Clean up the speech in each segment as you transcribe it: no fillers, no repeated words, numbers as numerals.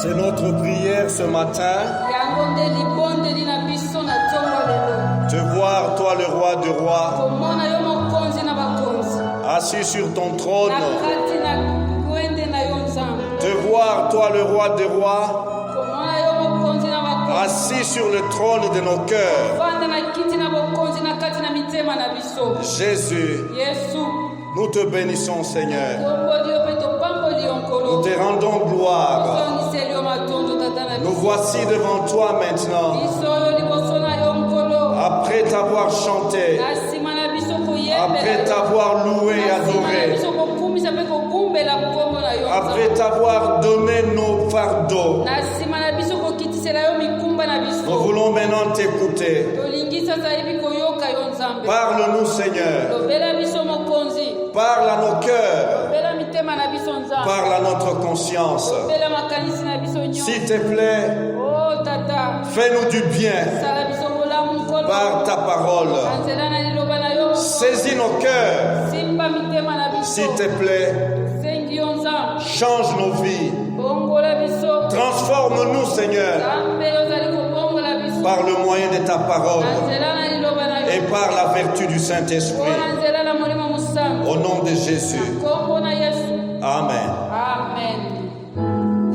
C'est notre prière ce matin. Te voir, toi le roi des rois, assis sur ton trône. Te voir, toi le roi des rois, assis sur le trône de nos cœurs. Jésus, nous te bénissons, Seigneur. Nous te rendons gloire. Nous voici devant toi maintenant. Après t'avoir chanté, après t'avoir loué et adoré, après t'avoir donné nos fardeaux, nous voulons maintenant t'écouter. Parle-nous, Seigneur. Parle à nos cœurs. Parle à notre conscience. S'il te plaît, fais-nous du bien par ta parole. Saisis nos cœurs. S'il te plaît, change nos vies. Transforme-nous, Seigneur, par le moyen de ta parole et par la vertu du Saint-Esprit. Au nom de Jésus. Amen.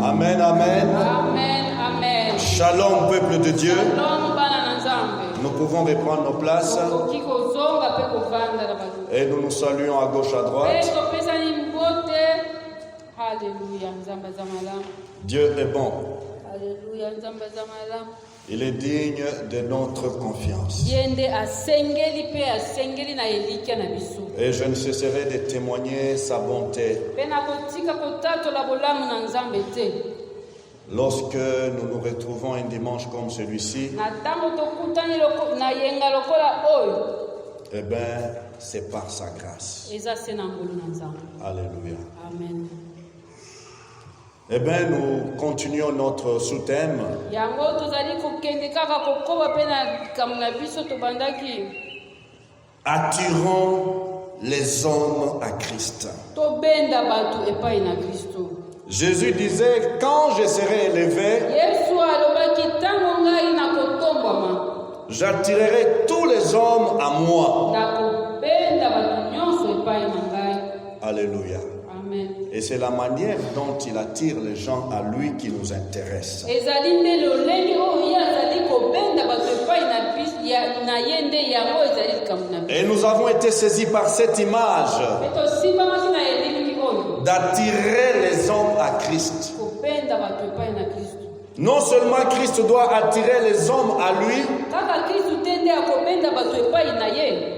Amen, amen. Shalom, peuple de Dieu. Nous pouvons reprendre nos places et nous nous saluons à gauche, à droite. Dieu est bon. Il est digne de notre confiance. Et je ne cesserai de témoigner sa bonté lorsque nous nous retrouvons un dimanche comme celui-ci. Eh bien, c'est par sa grâce. Alléluia. Amen. Eh bien, nous continuons notre sous-thème. Attirons les hommes à Christ. Jésus disait, quand je serai élevé, j'attirerai tous les hommes à moi. Alléluia. Amen. Et c'est la manière dont il attire les gens à lui qui nous intéresse. Et nous avons été saisis par cette image d'attirer les hommes à Christ. Non seulement Christ doit attirer les hommes à lui,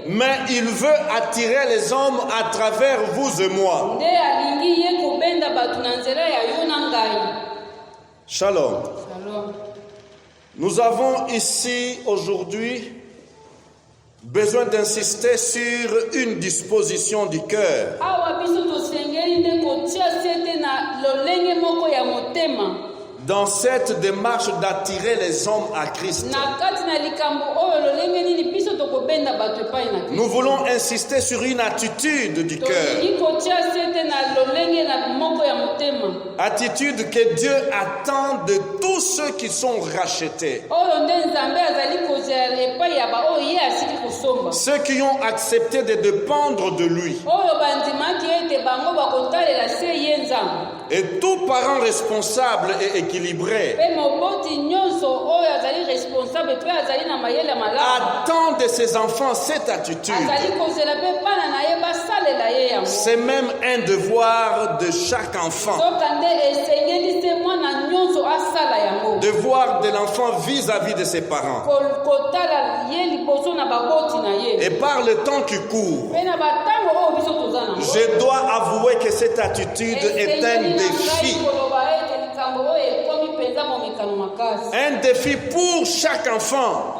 mais il veut attirer les hommes à travers vous et moi. Shalom. Nous avons ici aujourd'hui besoin d'insister sur une disposition du cœur. Dans cette démarche d'attirer les hommes à Christ, nous voulons insister sur une attitude du cœur. Attitude que Dieu attend de tous ceux qui sont rachetés. Ceux qui ont accepté de dépendre de lui. Et tout parent responsable et équilibré attend de ses enfants cette attitude. C'est même un devoir de chaque enfant. Devoir de l'enfant vis-à-vis de ses parents. Et par le temps qui court, je dois avouer que cette attitude est un défi. Un défi pour chaque enfant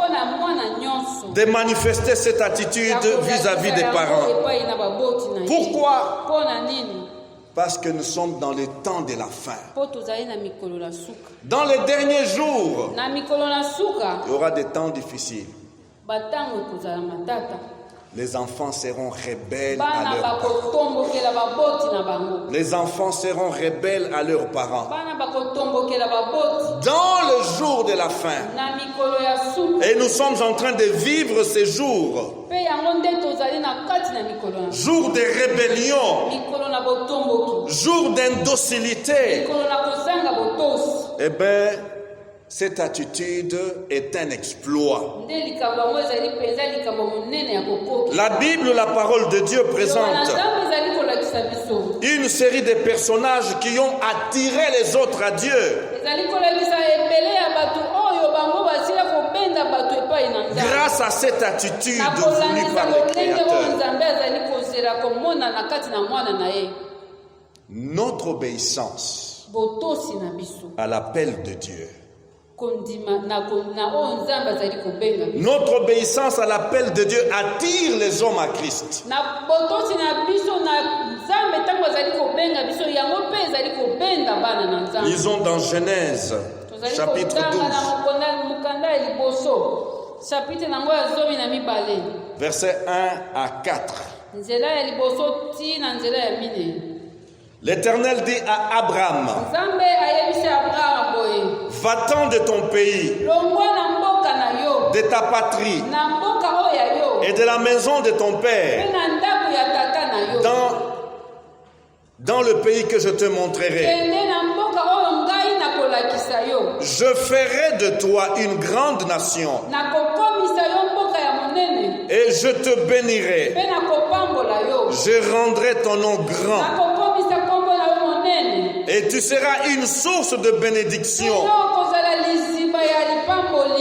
de manifester cette attitude vis-à-vis des parents. Pourquoi? Parce que nous sommes dans le temps de la fin. Dans les derniers jours, il y aura des temps difficiles. Les enfants seront rebelles à leurs parents. Les enfants seront rebelles à leurs parents. dans le jour de la fin. Et nous sommes en train de vivre ces jours. Jours de rébellion. Jours d'indocilité. Eh bien, cette attitude est un exploit. La Bible, la parole de Dieu, présente une série de personnages qui ont attiré les autres à Dieu grâce à cette attitude voulue par le Créateur. Notre obéissance à l'appel de Dieu, notre obéissance à l'appel de Dieu attire les hommes à Christ. Lisons dans Genèse, chapitre 12, versets 1 à 4. L'Éternel dit à Abraham, va-t'en de ton pays, de ta patrie et de la maison de ton père dans le pays que je te montrerai. Je ferai de toi une grande nation et je te bénirai. Je rendrai ton nom grand et tu seras une source de bénédiction.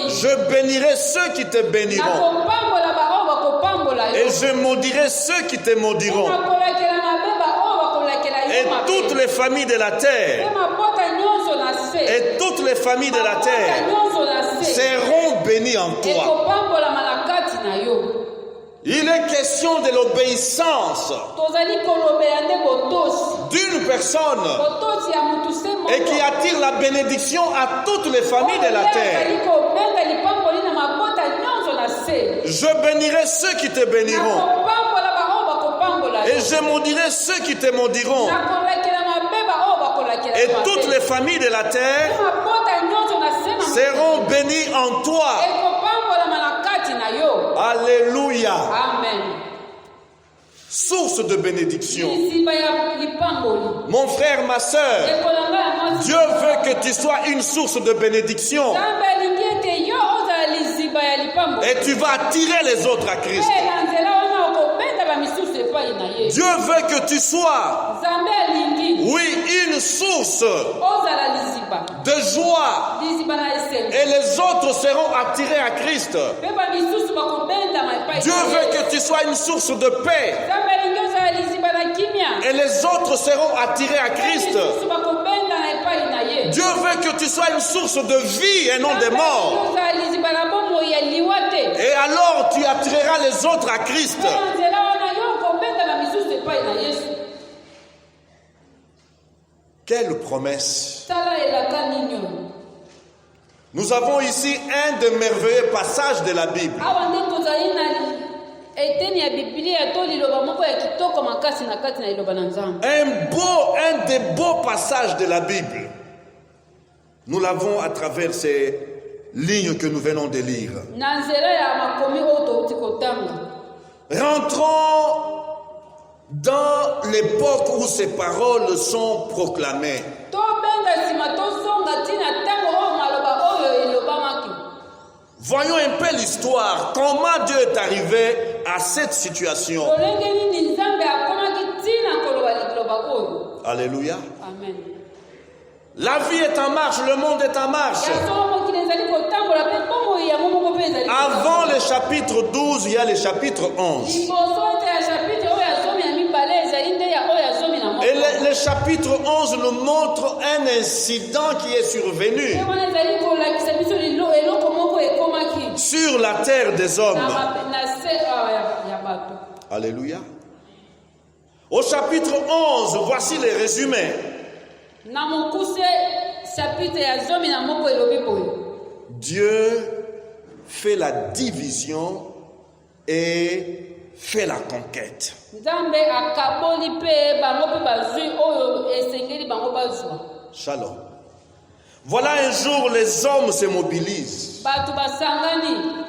Je bénirai ceux qui te béniront et je maudirai ceux qui te maudiront. Et toutes les familles de la terre seront bénies en toi. Il est question de l'obéissance d'une personne et qui attire la bénédiction à toutes les familles de la terre. Je bénirai ceux qui te béniront et je maudirai ceux qui te maudiront. Et toutes les familles de la terre seront bénies en toi. Alléluia. Amen. Source de bénédiction. Mon frère, ma soeur, Dieu veut que tu sois une source de bénédiction. Et tu vas attirer les autres à Christ. Dieu veut que tu sois, oui, une source de joie. Et les autres seront attirés à Christ. Dieu veut que tu sois une source de paix. Et les autres seront attirés à Christ. Dieu veut que tu sois une source de vie et non de mort. Et alors tu attireras les autres à Christ. Quelle promesse! Nous avons ici un des merveilleux passages de la Bible. Un des beaux passages de la Bible. Nous l'avons à travers ces lignes que nous venons de lire. Rentrons dans l'époque où ces paroles sont proclamées. Voyons un peu l'histoire. Comment Dieu est arrivé à cette situation. Alléluia. Amen. La vie est en marche, le monde est en marche. Avant le chapitre 12, il y a le chapitre 11. Et le chapitre 11 nous montre un incident qui est survenu sur la terre des hommes. Alléluia. Au chapitre 11, voici les résumés. Dieu fait la division et fait la conquête. Shalom. Voilà, un jour, les hommes se mobilisent.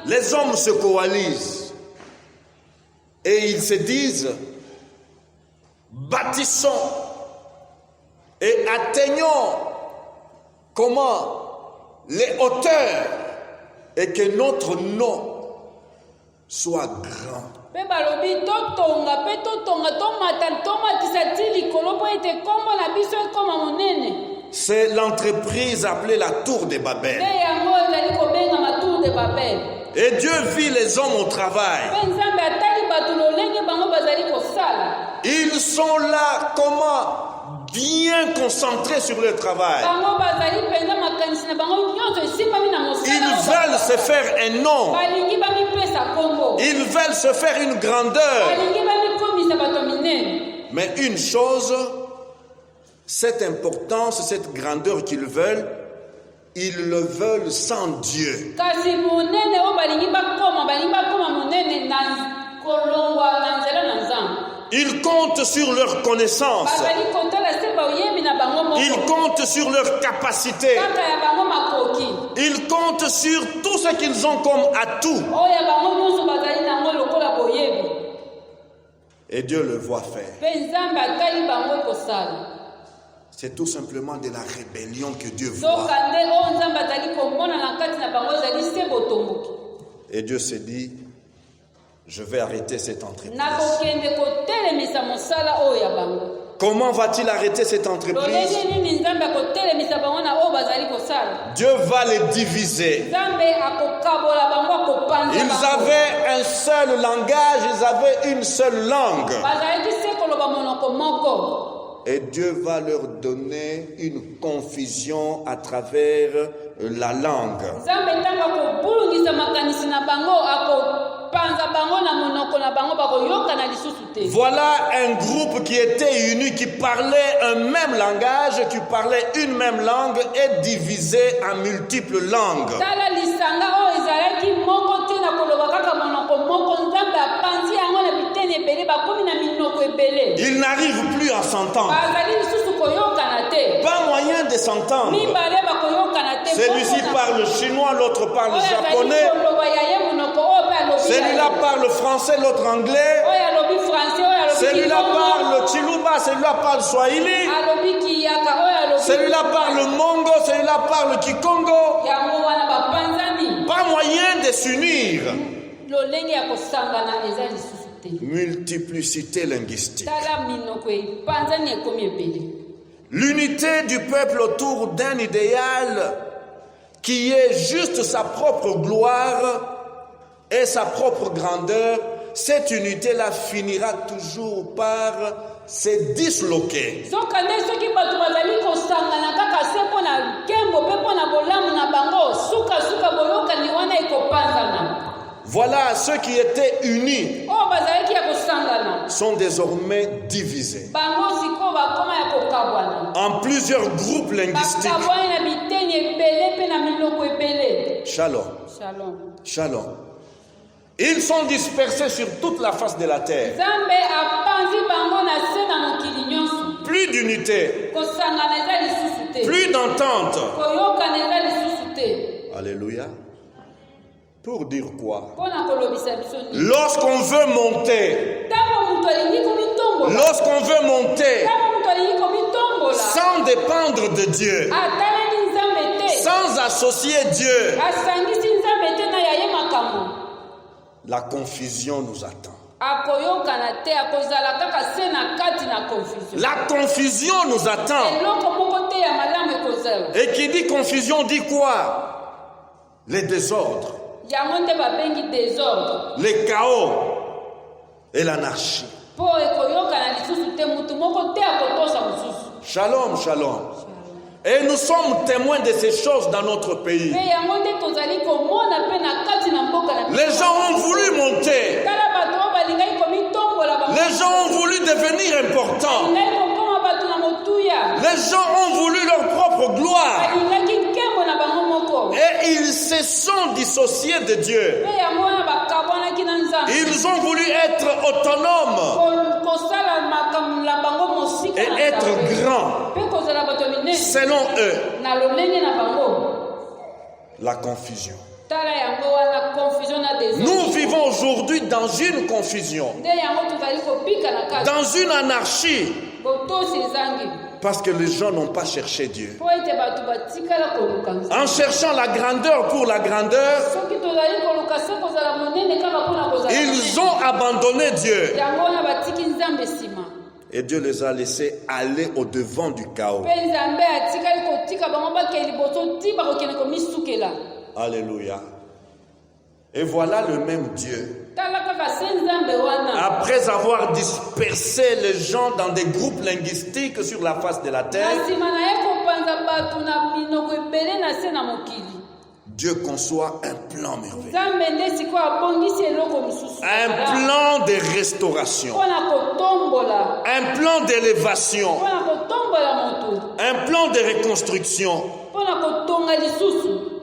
Les hommes se coalisent. Et ils se disent, bâtissons et atteignons comment les hauteurs et que notre nom soit grand. C'est l'entreprise appelée la Tour de Babel. Et Dieu vit les hommes au travail. Ils sont là, comment? Bien concentrés sur le travail. Ils veulent se faire un nom. Ils veulent se faire une grandeur. Mais une chose, cette importance, cette grandeur qu'ils veulent, ils le veulent sans Dieu. Ils comptent sur leur connaissance. Ils comptent sur leur capacité. Ils comptent sur tout ce qu'ils ont comme atout. Et Dieu le voit faire. C'est tout simplement de la rébellion que Dieu voit. Et Dieu s'est dit, je vais arrêter cette entreprise. Comment va-t-il arrêter cette entreprise? Dieu va les diviser. Ils avaient un seul langage, ils avaient une seule langue. Et Dieu va leur donner une confusion à travers la langue. Voilà un groupe qui était uni, qui parlait un même langage, qui parlait une même langue et divisé en multiples langues. Ils n'arrivent plus à s'entendre. Pas moyen de s'entendre. Celui-ci parle chinois, l'autre parle japonais. Celui-là parle français, l'autre anglais. Celui-là parle Chiluba, celui-là parle Swahili. Celui-là parle Mongo, celui-là parle Kikongo. Pas moyen de s'unir. Multiplicité linguistique. L'unité du peuple autour d'un idéal qui est juste sa propre gloire et sa propre grandeur, cette unité-là finira toujours par se disloquer. Voilà, ceux qui étaient unis sont désormais divisés en plusieurs groupes linguistiques. Shalom. Shalom. Ils sont dispersés sur toute la face de la terre. Plus d'unité. Plus d'entente. Alléluia. Pour dire quoi? Lorsqu'on veut monter, sans dépendre de Dieu, sans associer Dieu, la confusion nous attend. La confusion nous attend. Et qui dit confusion dit quoi? Les désordres, les chaos et l'anarchie. Shalom, shalom. Et nous sommes témoins de ces choses dans notre pays. Les gens ont voulu monter. Les gens ont voulu devenir importants. Les gens ont voulu leur propre gloire. Et ils se sont dissociés de Dieu. Ils ont voulu être autonomes et être grands. selon eux, la confusion. Nous vivons aujourd'hui dans une confusion, dans une anarchie, parce que les gens n'ont pas cherché Dieu. En cherchant la grandeur pour la grandeur, ils ont abandonné Dieu. Et Dieu les a laissés aller au devant du chaos. Alléluia. Et voilà le même Dieu. Après avoir dispersé les gens dans des groupes linguistiques sur la face de la terre, Dieu conçoit un plan merveilleux. Un plan de restauration. Un plan d'élévation. Un plan de reconstruction.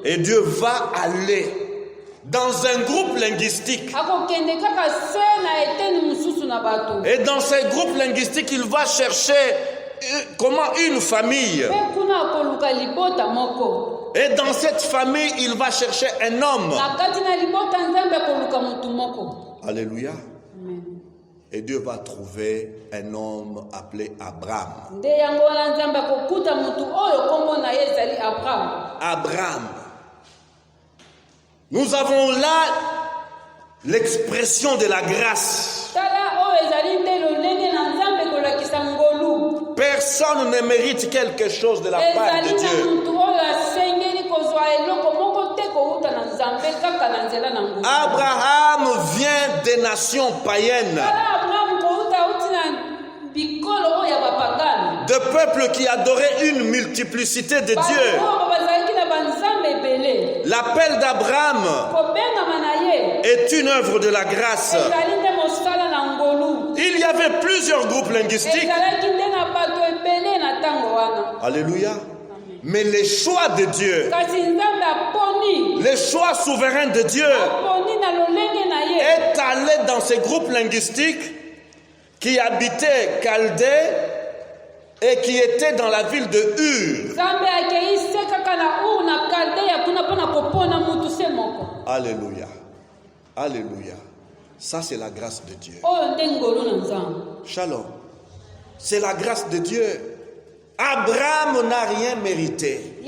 Et Dieu va aller dans un groupe linguistique. Et dans ces groupes linguistiques, il va chercher comment une famille. Et dans cette famille, il va chercher un homme. Alléluia. Et Dieu va trouver un homme appelé Abraham. Abraham. Nous avons là l'expression de la grâce. Personne ne mérite quelque chose de la part de Dieu. Abraham vient des nations païennes, de peuples qui adoraient une multiplicité de dieux. L'appel d'Abraham est une œuvre de la grâce. Il y avait plusieurs groupes linguistiques. Alléluia. Mais les choix de Dieu, les choix souverains de Dieu est allé dans ces groupes linguistiques qui habitaient Chaldée et qui étaient dans la ville de Ur. Alléluia. Alléluia. Ça, c'est la grâce de Dieu. Shalom. C'est la grâce de Dieu. Abraham n'a rien mérité.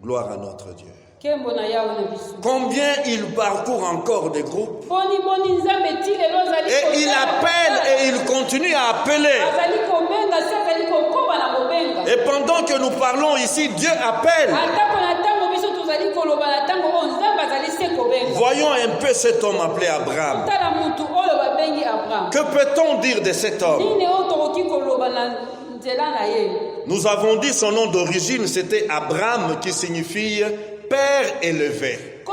Gloire à notre Dieu. Combien il parcourt encore des groupes. Et il appelle et il continue à appeler. Et pendant que nous parlons ici, Dieu appelle. Voyons un peu cet homme appelé Abraham. Que peut-on dire de cet homme? Nous avons dit son nom d'origine, c'était Abraham, qui signifie Père élevé.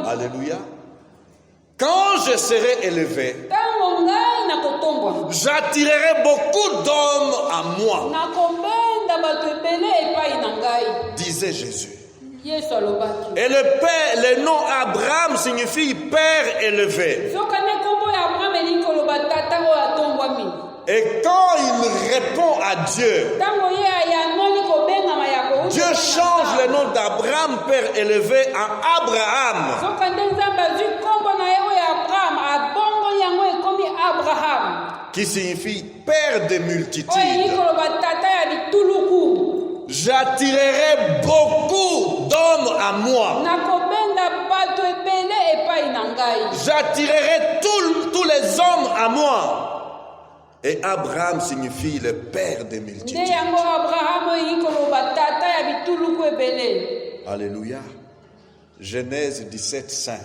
Alléluia. Quand je serai élevé, j'attirerai beaucoup d'hommes à moi, disait Jésus. Et le nom Abraham signifie Père élevé. Et quand il répond à Dieu, Dieu change le nom d'Abraham, Père élevé, en Abraham, qui signifie Père des multitudes. J'attirerai beaucoup d'hommes à moi. J'attirerai tous les hommes à moi. Et Abraham signifie le père des multitudes. Alléluia. Genèse 17:5.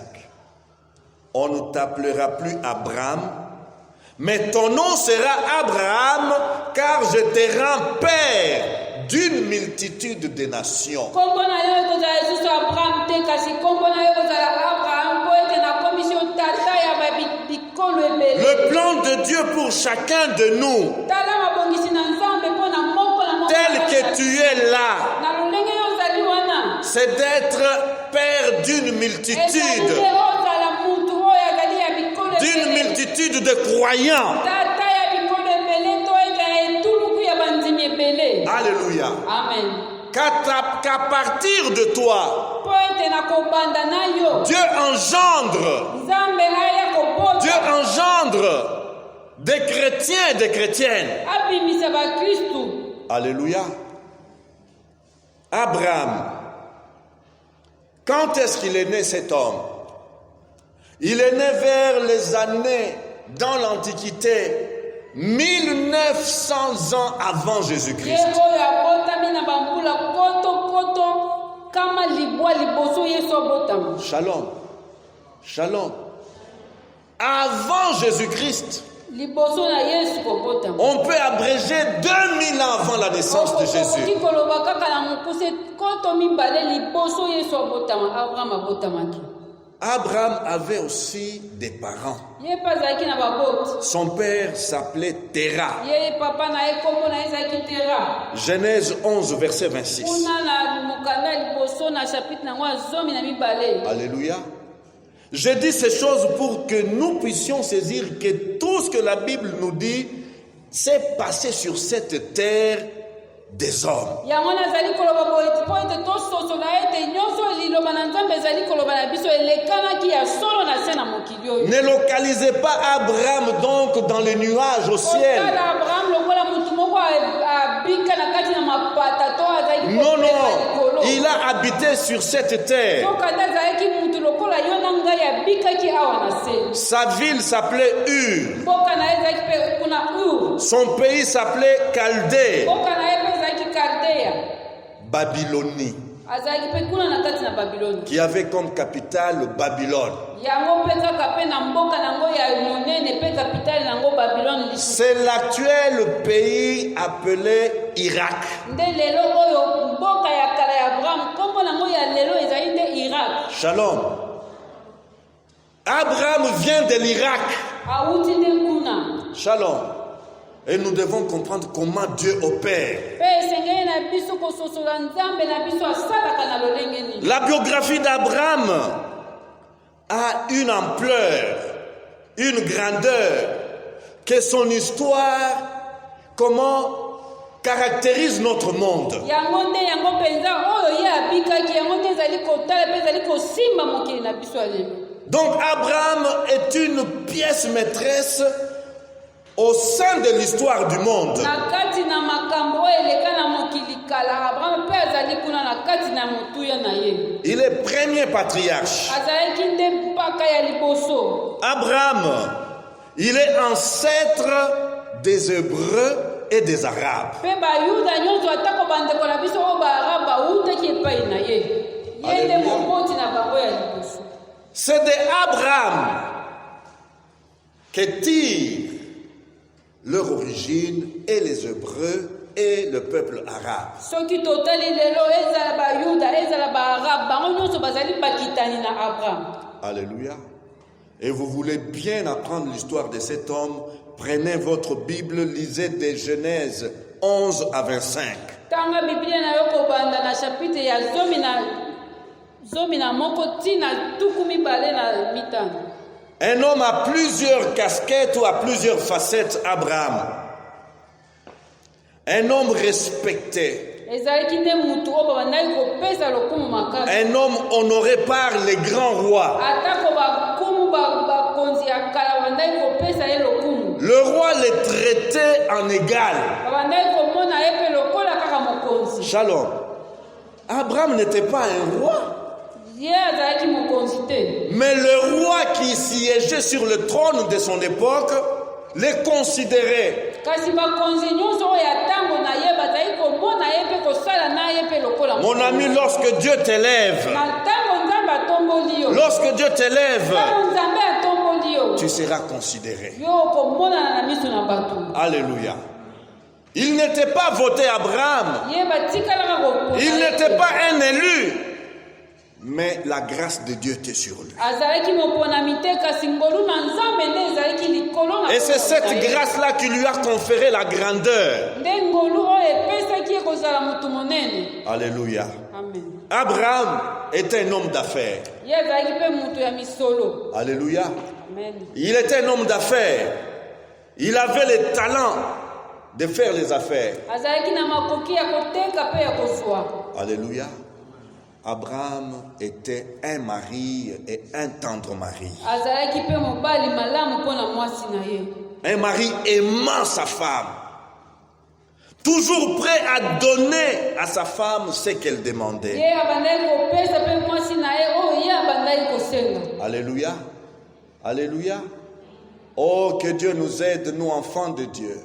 On ne t'appellera plus Abraham, mais ton nom sera Abraham, car je te rends père d'une multitude de nations. Le plan de Dieu pour chacun de nous, tel que tu es là, c'est d'être père d'une multitude. d'une multitude de croyants. Alléluia. Amen. Qu'à partir de toi, Dieu engendre des chrétiens et des chrétiennes. Alléluia. Abraham, quand est-ce qu'il est né cet homme? Il est né vers les années dans l'Antiquité, 1900 ans avant Jésus-Christ. Shalom. Shalom. Avant Jésus-Christ. On peut abréger 2000 ans avant la naissance de Jésus. Abraham avait aussi des parents. Son père s'appelait Terah. Genèse 11, verset 26. Alléluia. Je dis ces choses pour que nous puissions saisir que tout ce que la Bible nous dit s'est passé sur cette terre des hommes. Ne localisez pas Abraham donc dans les nuages au ciel. Non, non, il a habité sur cette terre. Sa ville s'appelait Ur. Son pays s'appelait Chaldée. Babylonie, qui avait comme capitale Babylone. C'est l'actuel pays appelé Irak. Shalom. Abraham vient de l'Irak. Shalom. Et nous devons comprendre comment Dieu opère. La biographie d'Abraham a une ampleur, une grandeur, que son histoire, comment caractérise notre monde. Donc Abraham est une pièce maîtresse au sein de l'histoire du monde. Il est premier patriarche. Abraham, il est ancêtre des Hébreux et des Arabes. C'est d'Abraham que tire leur origine et les Hébreux et le peuple arabe. Alléluia. Et vous voulez bien apprendre l'histoire de cet homme, prenez votre Bible, lisez des Genèse 11 à 25. Un homme a plusieurs casquettes ou a plusieurs facettes, Abraham. Un homme respecté. Un homme honoré par les grands rois. Le roi les traitait en égal. Shalom. Abraham n'était pas un roi. Mais le roi qui siégeait sur le trône de son époque les considérait. Mon ami, lorsque Dieu t'élève, tu seras considéré. Alléluia. Il n'était pas voté Abraham. Il n'était pas un élu. Mais la grâce de Dieu était sur lui. Et c'est cette grâce-là qui lui a conféré la grandeur. Alléluia. Amen. Abraham était un homme d'affaires. Alléluia. Il était un homme d'affaires. Il avait le talent de faire les affaires. Alléluia. Abraham était un mari et un tendre mari. Un mari aimant sa femme. Toujours prêt à donner à sa femme ce qu'elle demandait. Alléluia. Alléluia. Oh, que Dieu nous aide, nous enfants de Dieu.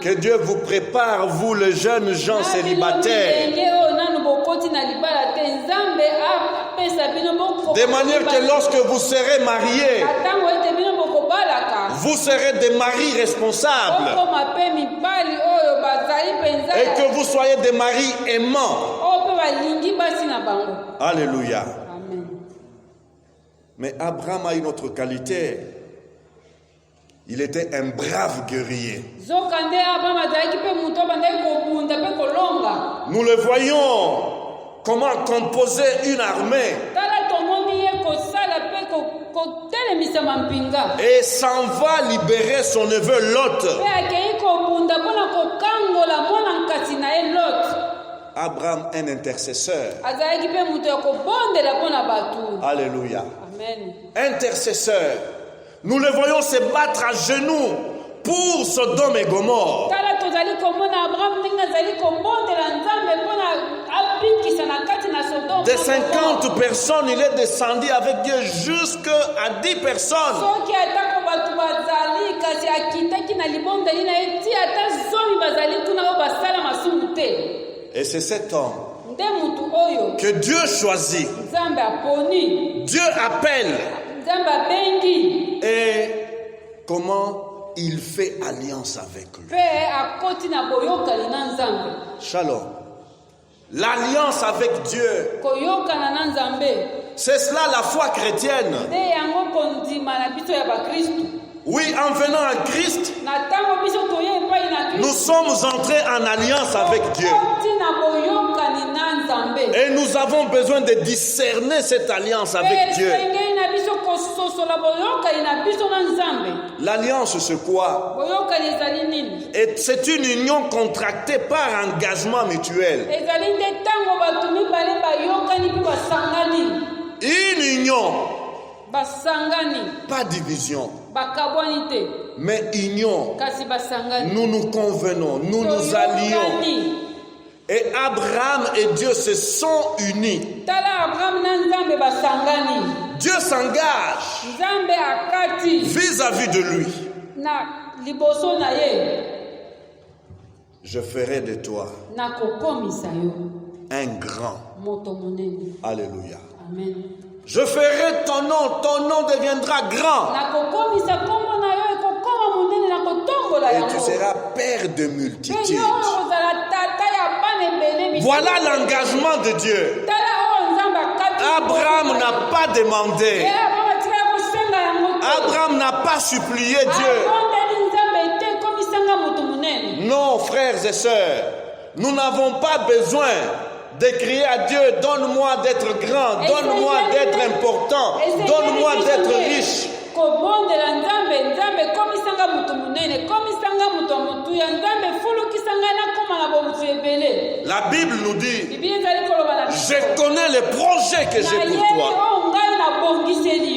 Que Dieu vous prépare, vous les jeunes gens célibataires. De manière que lorsque vous serez mariés, vous serez des maris responsables. Et que vous soyez des maris aimants. Alléluia. Mais Abraham a une autre qualité. Il était un brave guerrier. Nous le voyons comment composer une armée. Et s'en va libérer son neveu Lot. Abraham, un intercesseur. Alléluia. Amen. Intercesseur. Nous le voyons se battre à genoux pour Sodome et Gomorrhe. De 50 personnes, il est descendu avec Dieu jusqu'à 10 personnes. Et c'est cet homme que Dieu choisit. Dieu appelle. Et comment il fait alliance avec lui. Shalom. L'alliance avec Dieu. C'est cela la foi chrétienne. Oui, en venant à Christ, nous sommes entrés en alliance avec Dieu. Et nous avons besoin de discerner cette alliance avec Dieu. L'alliance, c'est quoi? Et c'est une union contractée par engagement mutuel. Une union. Pas division. Mais union. Nous nous convenons, nous nous allions. Et Abraham et Dieu se sont unis. Dieu s'engage vis-à-vis de lui. Je ferai de toi un grand. Alléluia. Amen. Je ferai ton nom deviendra grand. Et tu seras père de multitudes. Voilà l'engagement de Dieu. Abraham n'a pas demandé. Abraham n'a pas supplié Dieu. Non, frères et sœurs, nous n'avons pas besoin de crier à Dieu, donne-moi d'être grand, donne-moi d'être important, donne-moi d'être riche. La Bible nous dit, je connais les projets que j'ai pour toi.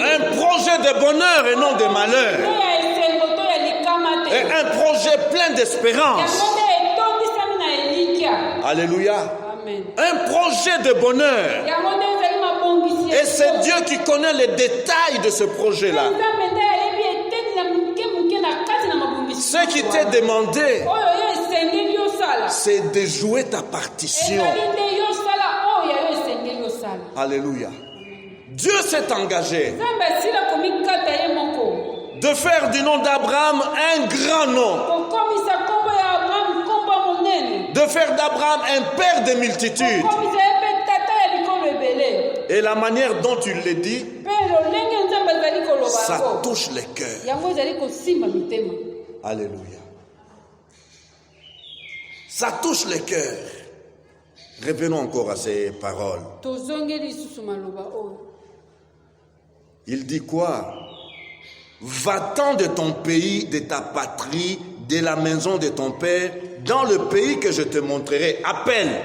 Un projet de bonheur et non de malheur. Et un projet plein d'espérance. Alléluia. Un projet de bonheur. Et c'est Dieu qui connaît les détails de ce projet-là. Ce qui t'est demandé, c'est de jouer ta partition. Alléluia. Dieu s'est engagé de faire du nom d'Abraham un grand nom. De faire d'Abraham un père de multitudes. Et la manière dont tu le dis, ça touche les cœurs. Alléluia. Ça touche les cœurs. Revenons encore à ces paroles. Il dit quoi? Va-t'en de ton pays, de ta patrie, de la maison de ton père, dans le pays que je te montrerai. Appelle.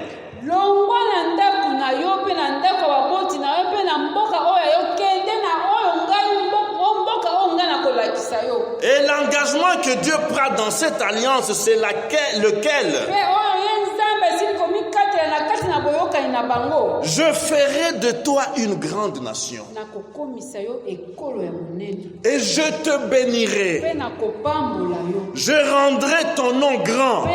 Et l'engagement que Dieu prend dans cette alliance, c'est lequel? Je ferai de toi une grande nation. Et je te bénirai. Je rendrai ton nom grand.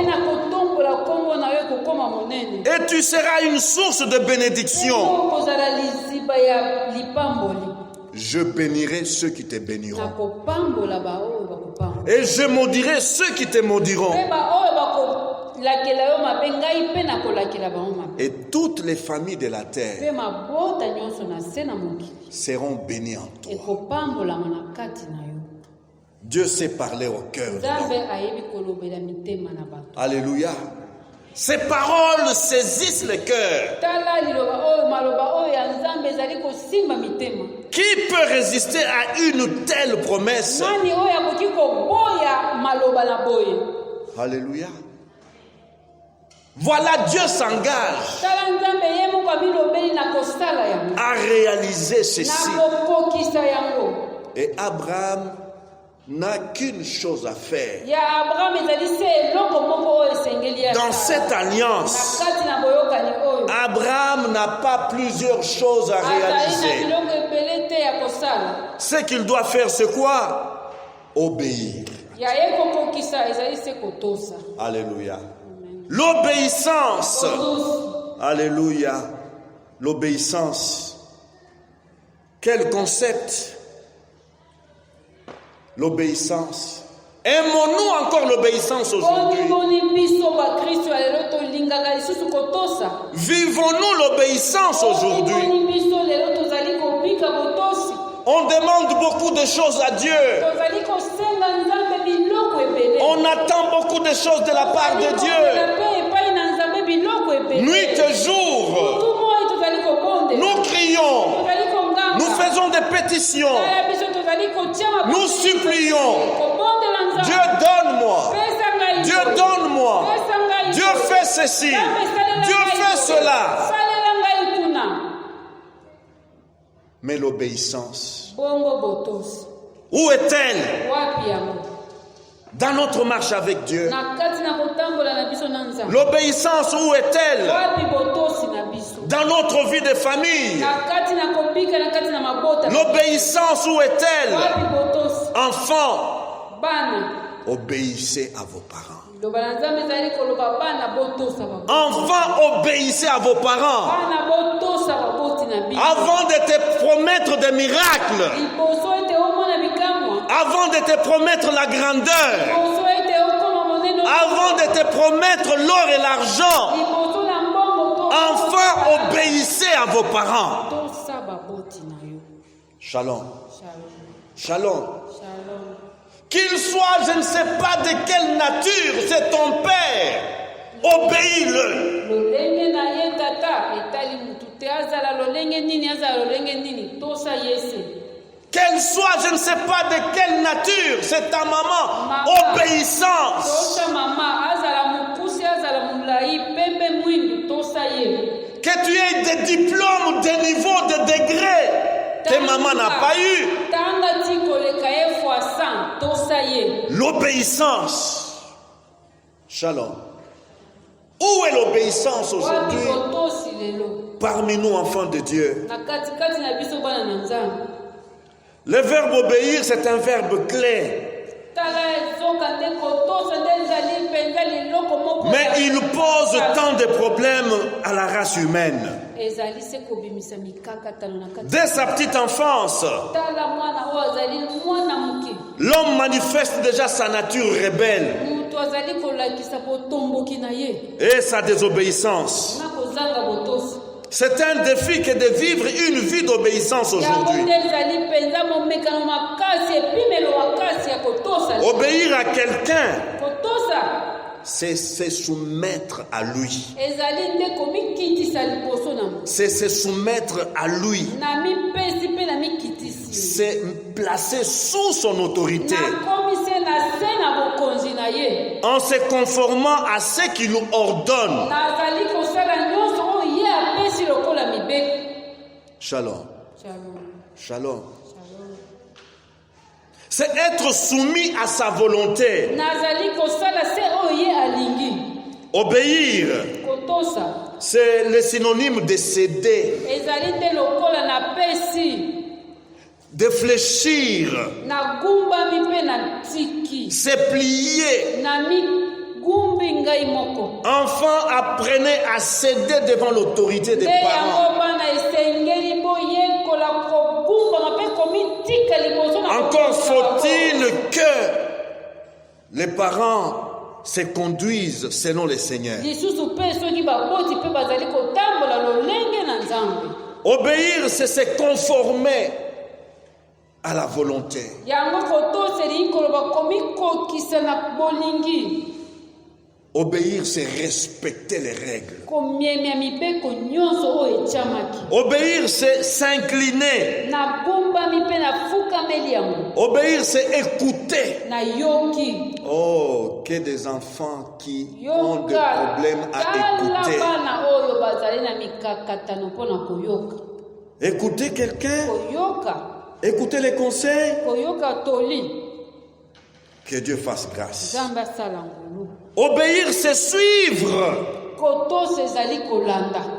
Et tu seras une source de bénédiction. Je bénirai ceux qui te béniront. Et je maudirai ceux qui te maudiront. Et toutes les familles de la terre seront bénies en toi. Dieu sait parler au cœur de l'homme. Alléluia. Ces paroles saisissent le cœur. Qui peut résister à une telle promesse? Alléluia. Voilà, Dieu s'engage à réaliser ceci. Et Abraham n'a qu'une chose à faire. Dans cette alliance, Abraham n'a pas plusieurs choses à réaliser. Ce qu'il doit faire, c'est quoi? Obéir. Alléluia. L'obéissance. Alléluia. L'obéissance. Quel concept? L'obéissance. Aimons-nous encore l'obéissance aujourd'hui? Vivons-nous l'obéissance aujourd'hui? On demande beaucoup de choses à Dieu. On attend beaucoup de choses de la part de Dieu. Nuit et jour, nous crions, nous faisons des pétitions, nous supplions. Dieu donne-moi, Dieu donne-moi, Dieu fait ceci, Dieu fait cela. Mais l'obéissance, où est-elle? Dans notre marche avec Dieu. L'obéissance, où est-elle? Dans notre vie de famille. L'obéissance, où est-elle? Enfants, obéissez à vos parents. Enfants, obéissez à vos parents. Avant de te promettre des miracles, avant de te promettre la grandeur, avant de te promettre l'or et l'argent, enfants, obéissez à vos parents. Shalom. Shalom. Qu'il soit, je ne sais pas de quelle nature, c'est ton père. Obéis-le. Qu'elle soit, je ne sais pas de quelle nature, c'est ta maman. Obéissance. Que tu aies des diplômes, des niveaux, des degrés que maman n'a pas eu. L'obéissance. Shalom. Où est l'obéissance aujourd'hui parmi nous, enfants de Dieu? Le verbe obéir, c'est un verbe clé. Mais il pose tant de problèmes à la race humaine. Dès sa petite enfance, l'homme manifeste déjà sa nature rebelle et sa désobéissance. C'est un défi que de vivre une vie d'obéissance aujourd'hui. Obéir à quelqu'un, c'est se soumettre à lui. C'est se soumettre à lui. s'est placé sous son autorité en se conformant à ce qu'il nous ordonne. Shalom. Shalom. C'est être soumis à sa volonté. Obéir, c'est le synonyme de céder, de fléchir, se plier. Enfants, apprenez à céder devant l'autorité des parents. Encore faut-il que les parents se conduisent selon le Seigneur. Obéir, c'est se conformer à la volonté. Obéir, c'est respecter les règles. Obéir, c'est s'incliner. Obéir, c'est écouter. Oh, que des enfants qui ont des problèmes à écouter. Écouter quelqu'un. Écouter les conseils. Que Dieu fasse grâce. Obéir, c'est suivre.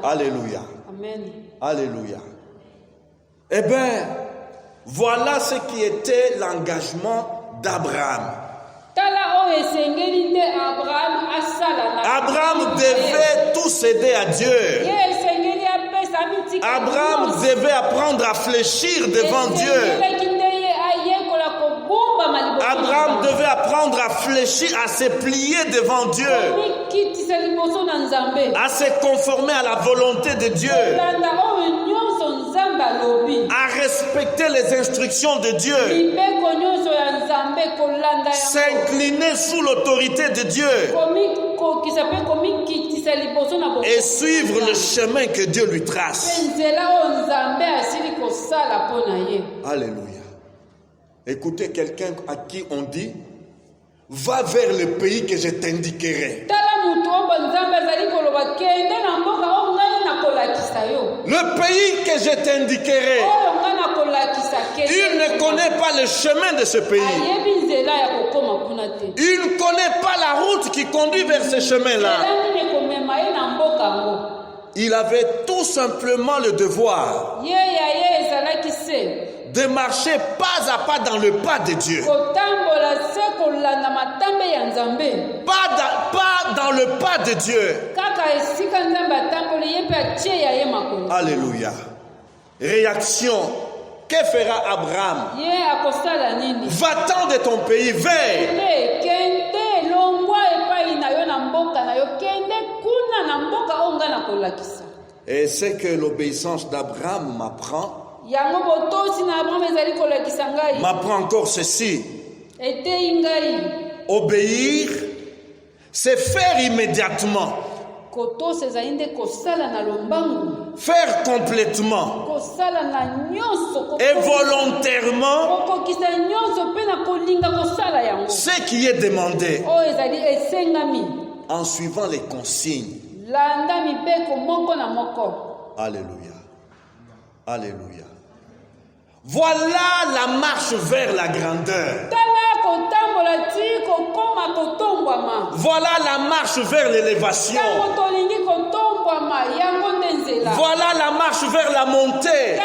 Alléluia. Amen. Alléluia. Eh bien, voilà ce qui était l'engagement d'Abraham. Abraham devait tout céder à Dieu. Abraham devait apprendre à fléchir devant Dieu. Abraham devait apprendre à fléchir, à se plier devant Dieu, à se conformer à la volonté de Dieu, à respecter les instructions de Dieu, s'incliner sous l'autorité de Dieu et suivre le chemin que Dieu lui trace. Alléluia. Écoutez quelqu'un à qui on dit, va vers le pays que je t'indiquerai. Le pays que je t'indiquerai. Il ne connaît pas le chemin de ce pays. Il ne connaît pas la route qui conduit vers ce chemin-là. Il avait tout simplement le devoir de marcher pas à pas dans le pas de Dieu. Pas dans le pas de Dieu. Alléluia. Réaction. Que fera Abraham? Va-t'en de ton pays, vers. Et c'est que l'obéissance d'Abraham m'apprend encore ceci. Obéir, c'est faire immédiatement. Faire complètement et volontairement ce qui est demandé en suivant les consignes. Alléluia. Alléluia. Voilà la marche vers la grandeur. Voilà la marche vers l'élévation. Voilà la marche vers la montée.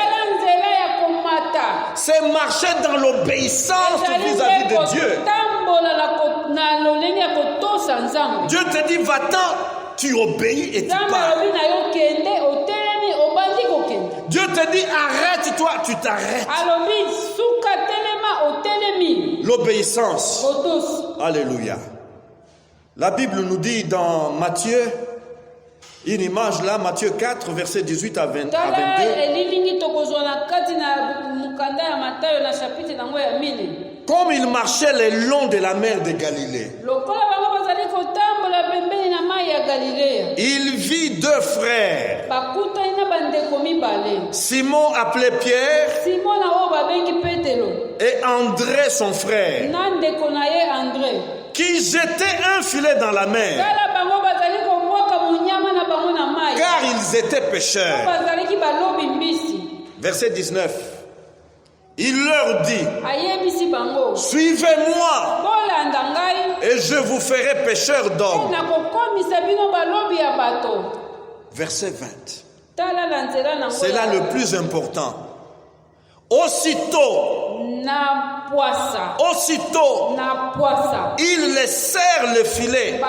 C'est marcher dans l'obéissance vis-à-vis de Dieu. Dieu te dit, va-t'en, tu obéis et tu pars. Dieu te dit, arrête-toi, tu t'arrêtes. L'obéissance. Alléluia. La Bible nous dit dans Matthieu, une image là, Matthieu 4, versets 18 à 22. Comme il marchait le long de la mer de Galilée, il vit deux frères. Simon appelé Pierre et André son frère, qui jetaient un filet dans la mer, car ils étaient pêcheurs. Verset 19. Il leur dit, suivez-moi et je vous ferai pêcheurs d'hommes. Verset 20. C'est là le plus important. Aussitôt, ils laissèrent le filet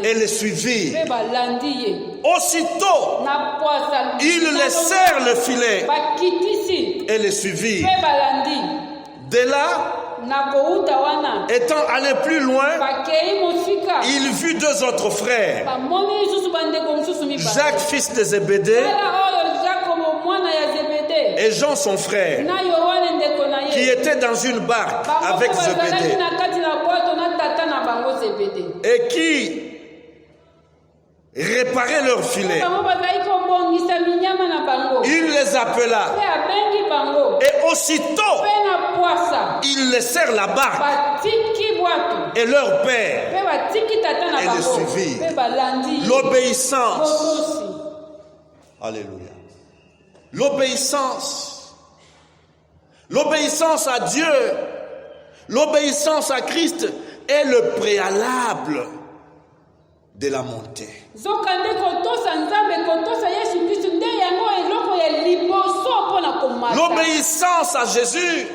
et les suivirent. Aussitôt, ils laissèrent le filet et les suivirent. De là, étant allé plus loin, il vit deux autres frères, Jacques fils de Zébédée et Jean son frère, qui étaient dans une barque avec Zébédée et qui réparaient leur filet. Il les appela et aussitôt ils laissèrent la barque et leur père et les suivirent. L'obéissance. Alléluia. L'obéissance. L'obéissance à Dieu, l'obéissance à Christ est le préalable de la montée. L'obéissance à Jésus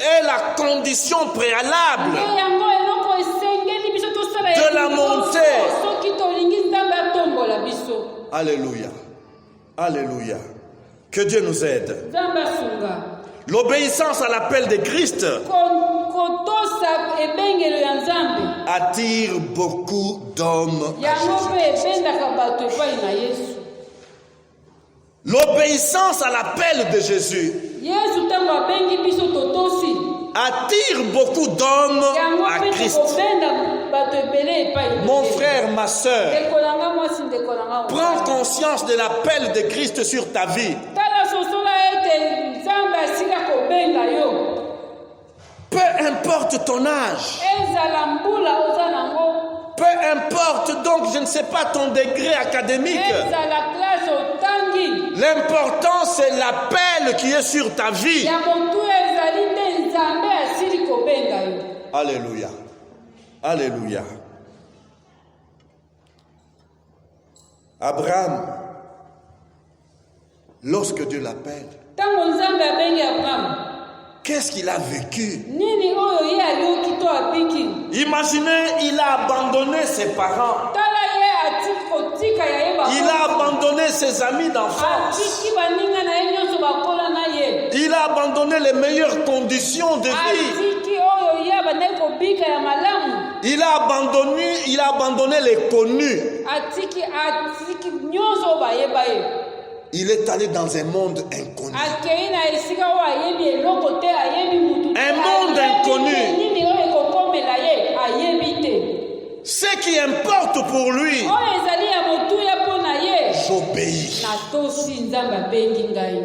est la condition préalable de la montée. Alléluia. Alléluia. Que Dieu nous aide. L'obéissance à l'appel de Christ attire beaucoup d'hommes à Jésus. L'obéissance à l'appel de Jésus attire beaucoup d'hommes à Christ. Mon frère, ma soeur, prends conscience de l'appel de Christ sur ta vie. Peu importe ton âge, peu importe donc, je ne sais pas, ton degré académique, l'important c'est l'appel qui est sur ta vie. Alléluia. Alléluia. Abraham, lorsque Dieu l'appelle, qu'est-ce qu'il a vécu? Imaginez, il a abandonné ses parents. Il a abandonné ses amis d'enfance. Il a abandonné les meilleures conditions de vie. Il a abandonné les connus. Il est allé dans un monde inconnu. Un monde inconnu. Ce qui importe pour lui, j'obéis.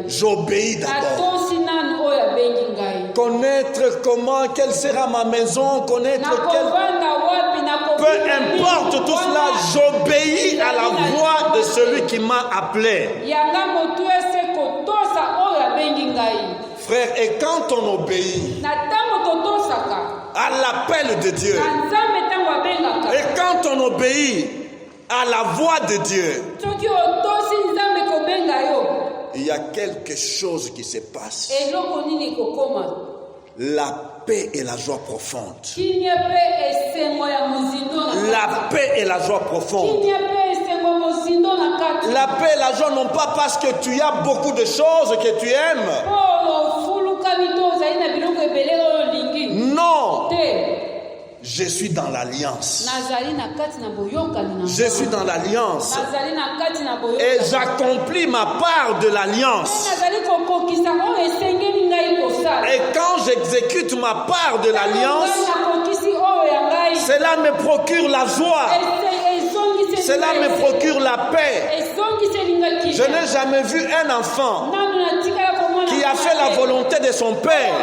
J'obéis d'abord. Connaître comment, quelle sera ma maison, connaître peu importe tout cela, j'obéis à la voix de celui qui m'a appelé. Frère, et quand on obéit à l'appel de Dieu, et quand on obéit à la voix de Dieu, il y a quelque chose qui se passe. La paix et la joie profonde. La paix et la joie profonde. La paix et la joie non pas parce que tu as beaucoup de choses que tu aimes. Non. Je suis dans l'alliance. Je suis dans l'alliance. Et j'accomplis ma part de l'alliance. Et quand j'exécute ma part de l'alliance, Cela me procure la joie. Cela me procure la paix. Je n'ai jamais vu un enfant qui a fait la volonté de son père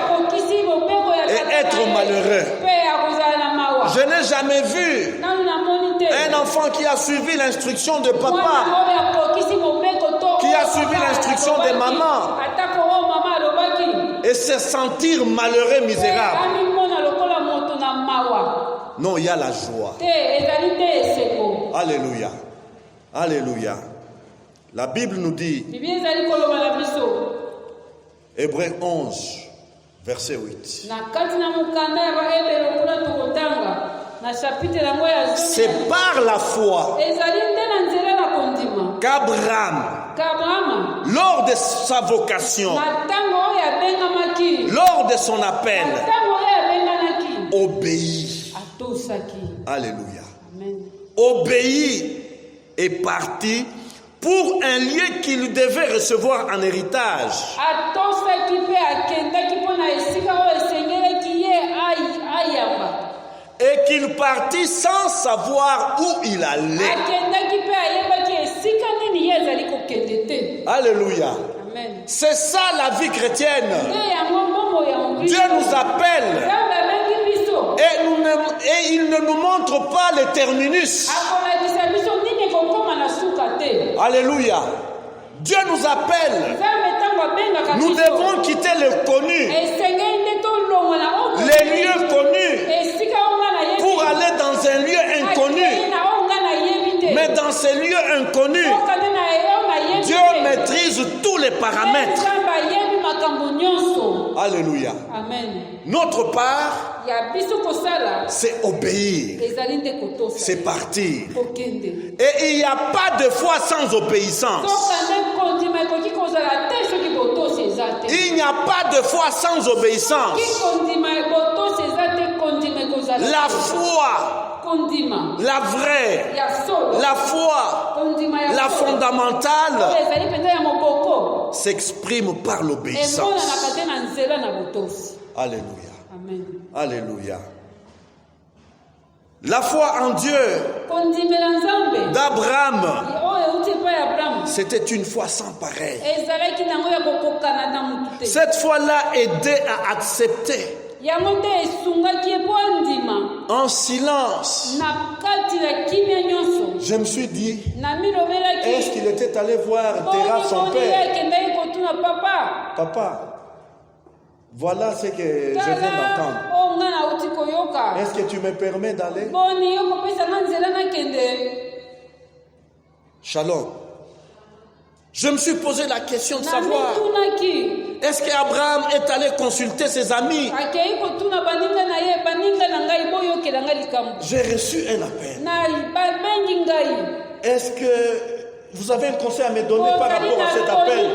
et être malheureux. Je n'ai jamais vu un enfant qui a suivi l'instruction de papa, qui a suivi l'instruction de maman et se sentir malheureux, misérable. Non, il y a la joie. Alléluia. Alléluia. La Bible nous dit, Hébreux 11, verset 8. C'est par la foi qu'Abraham, lors de sa vocation, lors de son appel, obéit. Alléluia. Obéit et parti pour un lieu qu'il devait recevoir en héritage. Et qu'il partit sans savoir où il allait. Alléluia. C'est ça la vie chrétienne. Dieu nous appelle et il ne nous montre pas le terminus. Alléluia. Dieu nous appelle. Nous devons quitter le connu, les lieux connus, pour aller dans un lieu inconnu. Mais dans ces lieux inconnus, Dieu maîtrise tous les paramètres. Alléluia. Amen. Notre part, c'est obéir, c'est partir. Et il n'y a pas de foi sans obéissance. Il n'y a pas de foi sans obéissance. La foi, la vraie, la foi, la fondamentale, s'exprime par l'obéissance. Alléluia. Amen. Alléluia. La foi en Dieu d'Abraham, c'était une foi sans pareil. Cette foi-là aidait à accepter en silence. Je me suis dit, est-ce qu'il était allé voir Terah, son père? Papa, voilà ce que je viens d'entendre. Est-ce que tu me permets d'aller? Shalom. Je me suis posé la question de savoir, est-ce qu'Abraham est allé consulter ses amis? J'ai reçu un appel. Est-ce que vous avez un conseil à me donner par rapport à cet appel?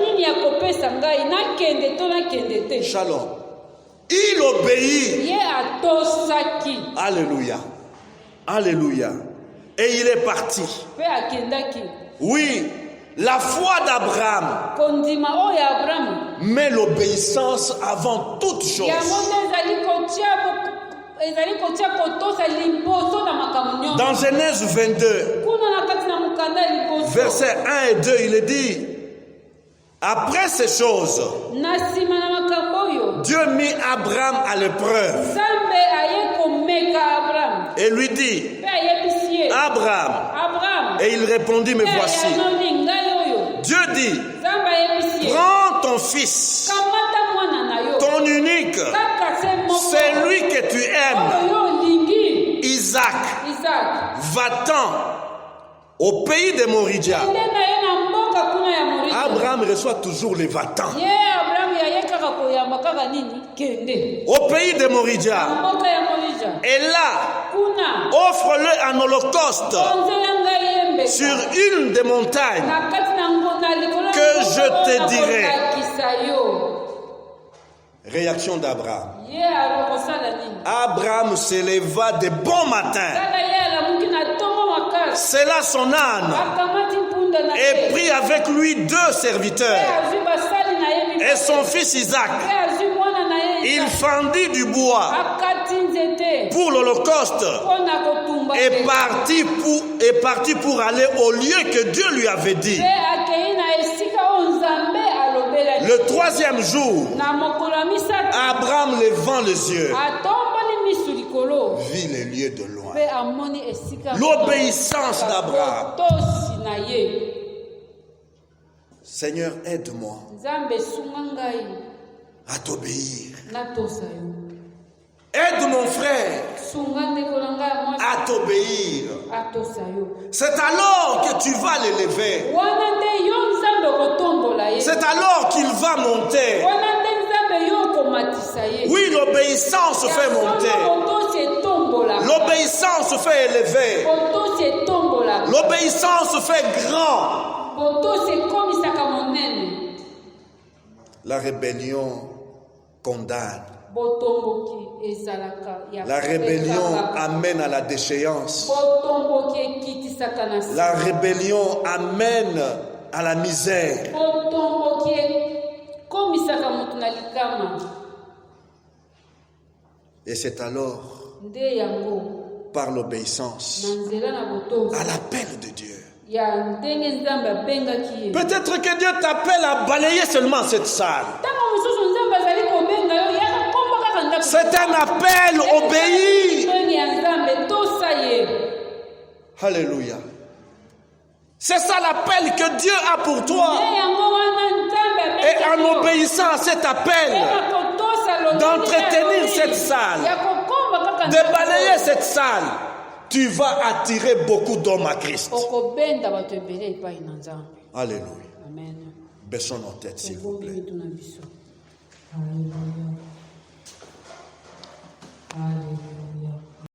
Shalom. Il obéit. Alléluia. Alléluia. Et il est parti. Oui. La foi d'Abraham met l'obéissance avant toute chose. Dans Genèse 22, versets 1 et 2, il est dit, après ces choses, Dieu mit Abraham à l'épreuve et lui dit, Abraham, et il répondit, me voici. Dieu dit, prends ton fils, ton unique, celui que tu aimes, Isaac, va-t'en au pays de Moridia. Abraham reçoit toujours les va-t'en. Au pays de Moridia. Et là, offre-le en holocauste sur une des montagnes que je te dirai. Réaction d'Abraham. Abraham se leva de bon matin, sella son âne et prit avec lui 2 serviteurs et son fils Isaac. Il fendit du bois pour l'Holocauste et parti pour aller au lieu que Dieu lui avait dit. Le troisième jour, Abraham levant les yeux vit les lieux de loin. L'obéissance d'Abraham. Seigneur, aide-moi à t'obéir. Aide mon frère à t'obéir. C'est alors que tu vas l'élever. C'est alors qu'il va monter. Oui, l'obéissance fait monter. L'obéissance fait élever. L'obéissance fait grand. La rébellion condamne. La rébellion amène à la déchéance. La rébellion amène à la misère. Et c'est alors, par l'obéissance à l'appel de Dieu. Peut-être que Dieu t'appelle à balayer seulement cette salle. C'est un appel, obéir. Alléluia. C'est ça l'appel que Dieu a pour toi. Et en obéissant à cet appel, d'entretenir cette salle, de balayer cette salle, tu vas attirer beaucoup d'hommes à Christ. Alléluia. Amen. Baissons nos têtes, s'il vous plaît. Alléluia. Alléluia.